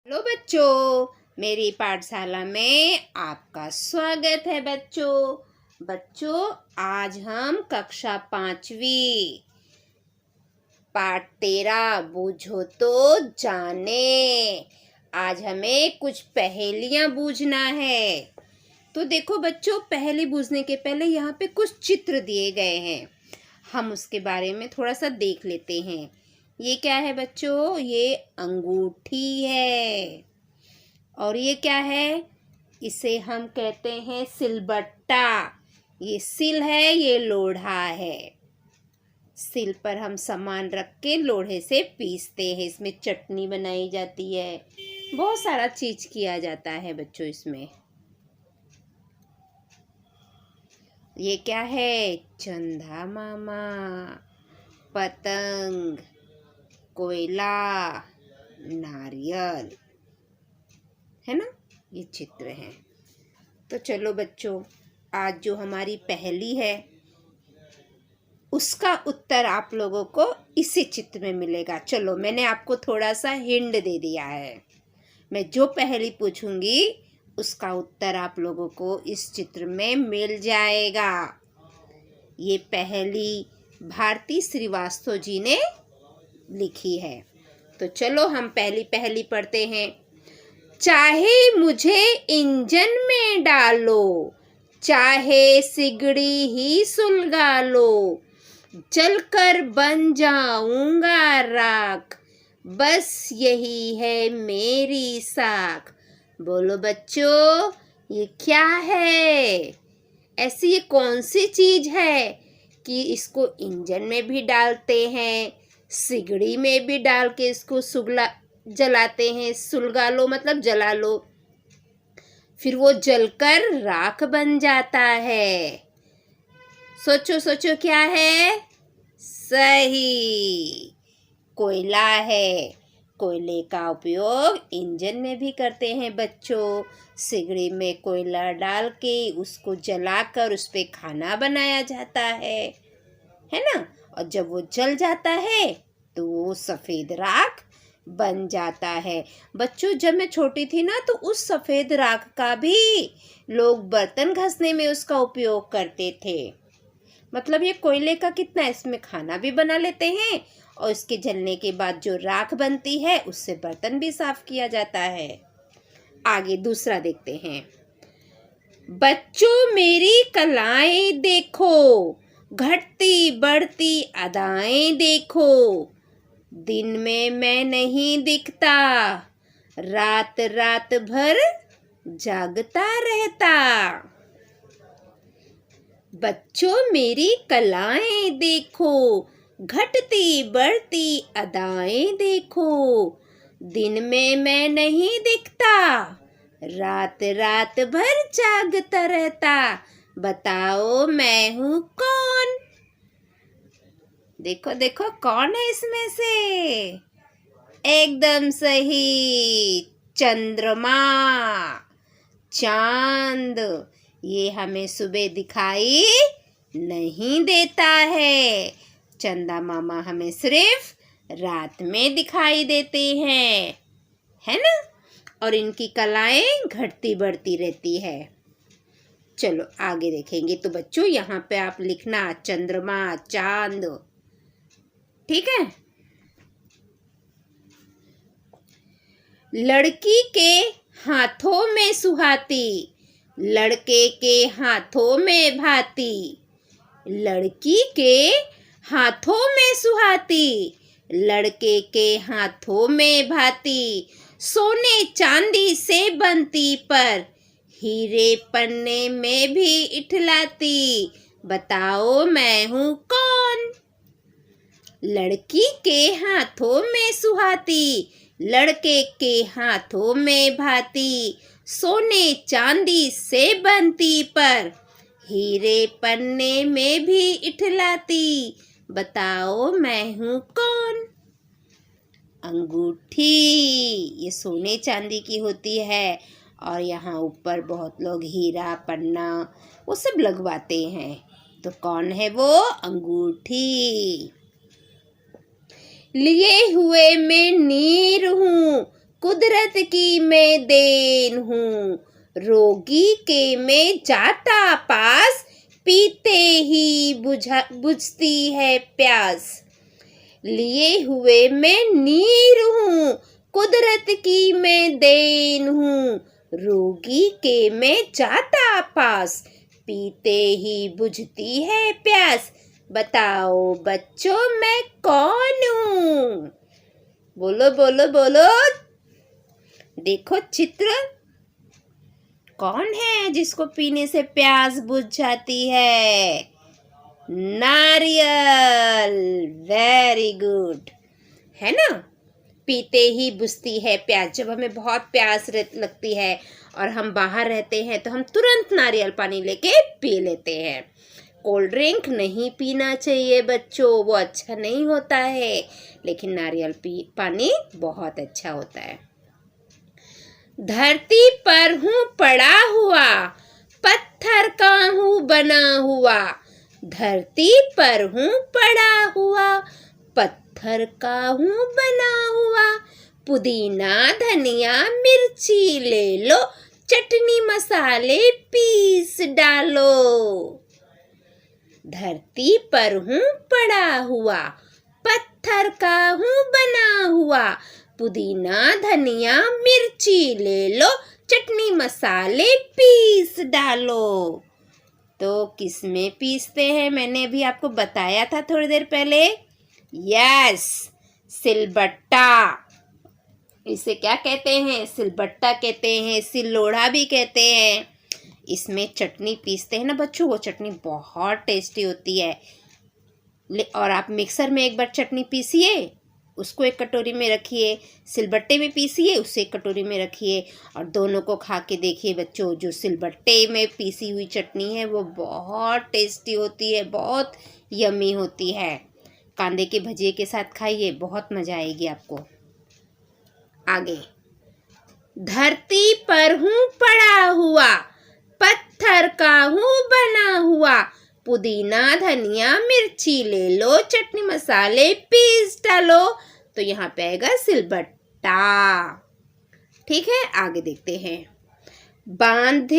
Hello बच्चों, मेरी पाठशाला में आपका स्वागत है। बच्चों आज हम कक्षा 5वीं पाठ 13 बूझो तो जाने। आज हमें कुछ पहेलियां बूझना है। तो देखो बच्चों, पहेली बूझने के पहले यहाँ पे कुछ चित्र दिए गए हैं। हम उसके बारे में थोड़ा सा देख लेते हैं। ये क्या है बच्चों? ये अंगूठी है। और ये क्या है? इसे हम कहते हैं सिलबट्टा। ये सिल है, ये लोढ़ा है। सिल पर हम सामान रख के लोढ़े से पीसते हैं। इसमें चटनी बनाई जाती है, बहुत सारा चीज किया जाता है बच्चों इसमें। ये क्या है? चंदा मामा, पतंग, कोयला, नारियल, है ना? ये चित्र हैं। तो चलो बच्चों, आज जो हमारी पहेली है उसका उत्तर आप लोगों को इसी चित्र में मिलेगा। चलो, मैंने आपको थोड़ा सा हिंट दे दिया है। मैं जो पहेली पूछूंगी उसका उत्तर आप लोगों को इस चित्र में मिल जाएगा। ये पहेली भारती श्रीवास्तव जी ने लिखी है। तो चलो हम पहली पहेली पढ़ते हैं। चाहे मुझे इंजन में डालो, चाहे सिगड़ी ही सुलगा लो, जलकर बन जाऊंगा राख, बस यही है मेरी साख। बोलो बच्चों, ये क्या है? ऐसी ये कौन सी चीज है कि इसको इंजन में भी डालते हैं, सिगड़ी में भी डाल के इसको जलाते हैं। सुलगा लो मतलब जला लो, फिर वो जलकर राख बन जाता है। सोचो सोचो, क्या है? सही, कोयला है। कोयले का उपयोग इंजन में भी करते हैं बच्चों। सिगड़ी में कोयला डाल के उसको जलाकर उस पे खाना बनाया जाता है ना? और जब वो जल जाता है तो वो सफेद राख बन जाता है। बच्चों, जब मैं छोटी थी ना तो उस सफेद राख का भी लोग बर्तन घसने में उसका उपयोग करते थे। मतलब ये कोयले का कितना, इसमें खाना भी बना लेते हैं और इसके जलने के बाद जो राख बनती है उससे बर्तन भी साफ किया जाता है। आगे दूसरा देखते हैं। बच्चों मेरी कलाएं देखो, घटती बढ़ती अदाएं देखो, दिन में मैं नहीं दिखता, रात रात भर जागता रहता। बच्चों मेरी कलाएं देखो, घटती बढ़ती अदाएं देखो, दिन में मैं नहीं दिखता, रात रात भर जागता रहता। बताओ मैं हूँ कौन? देखो देखो, कौन है इसमें से? एकदम सही, चंद्रमा, चांद। ये हमें सुबह दिखाई नहीं देता है। चंदा मामा हमें सिर्फ रात में दिखाई देते हैं, है ना? और इनकी कलाएं घटती बढ़ती रहती है। चलो आगे देखेंगे। तो बच्चों यहाँ पे आप लिखना चंद्रमा, चांद, ठीक है? लड़की के हाथों में सुहाती, लड़के के हाथों में भाती, लड़की के हाथों में सुहाती, लड़के के हाथों में भाती, सोने चांदी से बनती पर हीरे पन्ने में भी इठलाती। बताओ मैं हूँ कौन? लड़की के हाथों में सुहाती, लड़के के हाथों में भाती, सोने चांदी से बनती पर हीरे पन्ने में भी इठलाती। बताओ मैं हूँ कौन? अंगूठी। ये सोने चांदी की होती है और यहाँ ऊपर बहुत लोग हीरा पन्ना वो सब लगवाते हैं। तो कौन है वो? अंगूठी। लिए हुए मैं नीर हूँ, कुदरत की मैं देन हूँ, रोगी के मैं जाता पास, पीते ही बुझती है प्यास। लिए हुए मैं नीर हूँ, कुदरत की मैं देन हूँ, रोगी के मैं जाता पास, पीते ही बुझती है प्यास। बताओ बच्चों मैं कौन हूँ? बोलो बोलो बोलो। देखो चित्र, कौन है जिसको पीने से प्यास बुझ जाती है? नारियल। वेरी गुड, है ना? पीते ही बुझती है प्यास। जब हमें बहुत प्यास लगती है और हम बाहर रहते हैं तो हम तुरंत नारियल पानी लेके पी लेते हैं। कोल्ड ड्रिंक नहीं पीना चाहिए बच्चों, वो अच्छा नहीं होता है, लेकिन नारियल पानी बहुत अच्छा होता है। धरती पर हूँ पड़ा हुआ, पत्थर का हूँ बना हुआ। धरती पर हूँ पड़ा हुआ, पत्थर का हूँ बना हुआ। पुदीना धनिया मिर्ची ले लो, चटनी मसाले पीस डालो। धरती पर हूँ पड़ा हुआ, पत्थर का हूँ बना हुआ। पुदीना धनिया मिर्ची ले लो, चटनी मसाले पीस डालो। तो किस में पीसते हैं? मैंने अभी आपको बताया था थोड़ी देर पहले। यस, सिलबट्टा। इसे क्या कहते हैं? सिलबट्टा कहते हैं, सिल्लोड़ा भी कहते हैं। इसमें चटनी पीसते हैं ना बच्चों, वो चटनी बहुत टेस्टी होती है। और आप मिक्सर में एक बार चटनी पीसिए, उसको एक कटोरी में रखिए, सिलबट्टे में पीसिए, उसे एक कटोरी में रखिए, और दोनों को खा के देखिए बच्चों। जो सिलबट्टे में पीसी हुई चटनी है वो बहुत टेस्टी होती है, बहुत यम्मी होती है। कांदे के भजिए के साथ खाइए, बहुत मज़ा आएगी आपको। आगे, धरती पर हूँ पड़ा हुआ, पत्थर का हूँ बना हुआ। पुदीना धनिया मिर्ची ले लो, चटनी मसाले पीस डालो। तो यहाँ पे आएगा सिलबट्टा। ठीक है, आगे देखते हैं। बांध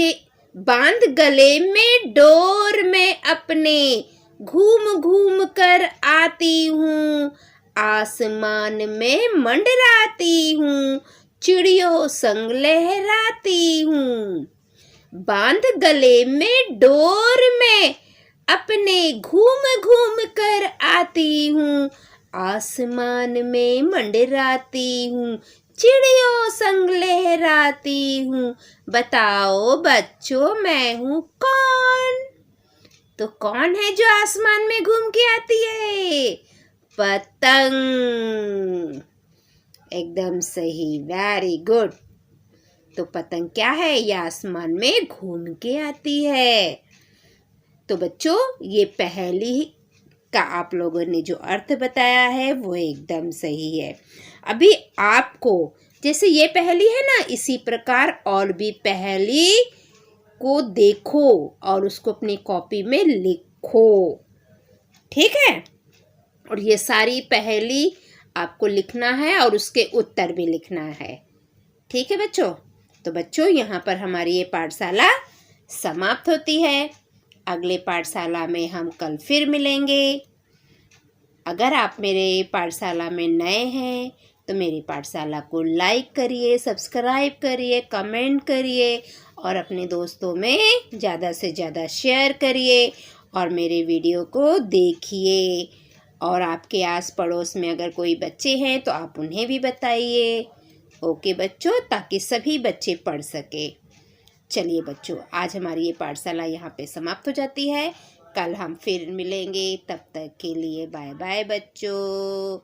गले में डोर में अपने, घूम घूम कर आती हूँ, आसमान में मंडराती हूँ, चिड़ियों संग लहराती हूँ। बांध गले में डोर में अपने, घूम घूम कर आती हूँ, आसमान में मंडराती हूँ, चिड़ियों संग लहराती हूँ। बताओ बच्चों मैं हूँ कौन? तो कौन है जो आसमान में घूम के आती है? पतंग। एकदम सही, वेरी गुड। तो पतंग क्या है? ये आसमान में घूम के आती है। तो बच्चों, ये पहेली का आप लोगों ने जो अर्थ बताया है वो एकदम सही है। अभी आपको, जैसे ये पहेली है ना, इसी प्रकार और भी पहेली को देखो और उसको अपनी कॉपी में लिखो। ठीक है? और ये सारी पहेली आपको लिखना है और उसके उत्तर भी लिखना है। ठीक है बच्चों? तो बच्चों, यहाँ पर हमारी ये पाठशाला समाप्त होती है। अगले पाठशाला में हम कल फिर मिलेंगे। अगर आप मेरे पाठशाला में नए हैं तो मेरी पाठशाला को लाइक करिए, सब्सक्राइब करिए, कमेंट करिए और अपने दोस्तों में ज़्यादा से ज़्यादा शेयर करिए और मेरे वीडियो को देखिए। और आपके आस पड़ोस में अगर कोई बच्चे हैं तो आप उन्हें भी बताइए। ओके बच्चों, ताकि सभी बच्चे पढ़ सके। चलिए बच्चों, आज हमारी ये पाठशाला यहाँ पे समाप्त हो जाती है। कल हम फिर मिलेंगे, तब तक के लिए बाय बाय बच्चों।